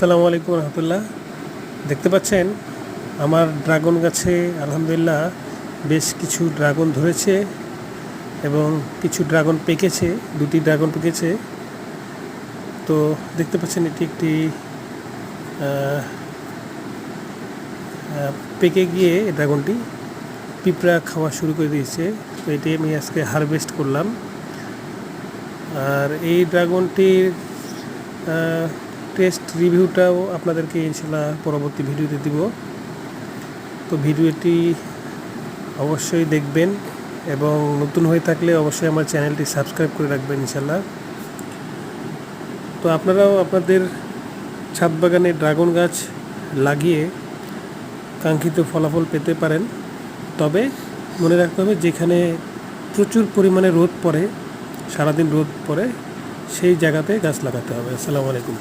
আসসালামু আলাইকুম রহমতুল্লাহ। দেখতে পাচ্ছেন আমার ড্রাগন গাছে আলহামদুলিল্লাহ বেশ কিছু ড্রাগন ধরেছে এবং কিছু ড্রাগন পেকেছে, দুটি ড্রাগন পেকেছে। তো দেখতে পাচ্ছেন এটি একটি পেকে গিয়ে ড্রাগনটি পিঁপড়া খাওয়া শুরু করে দিয়েছে। তো এটি আমি আজকে হারভেস্ট করলাম। আর এই ড্রাগনটির টেস্ট রিভিউটাও আপনাদেরকে ইনশাল্লাহ পরবর্তী ভিডিওতে দিব। তো ভিডিওটি অবশ্যই দেখবেন এবং নতুন হয়ে থাকলে অবশ্যই আমার চ্যানেলটি সাবস্ক্রাইব করে রাখবেন ইনশাল্লাহ। তো আপনারাও আপনাদের ছাদ বাগানে ড্রাগন গাছ লাগিয়ে কাঙ্ক্ষিত ফলাফল পেতে পারেন। তবে মনে রাখতে হবে যেখানে প্রচুর পরিমাণে রোদ পড়ে, সারাদিন রোদ পড়ে, সেই জায়গাতে গাছ লাগাতে হবে। আসসালামু আলাইকুম।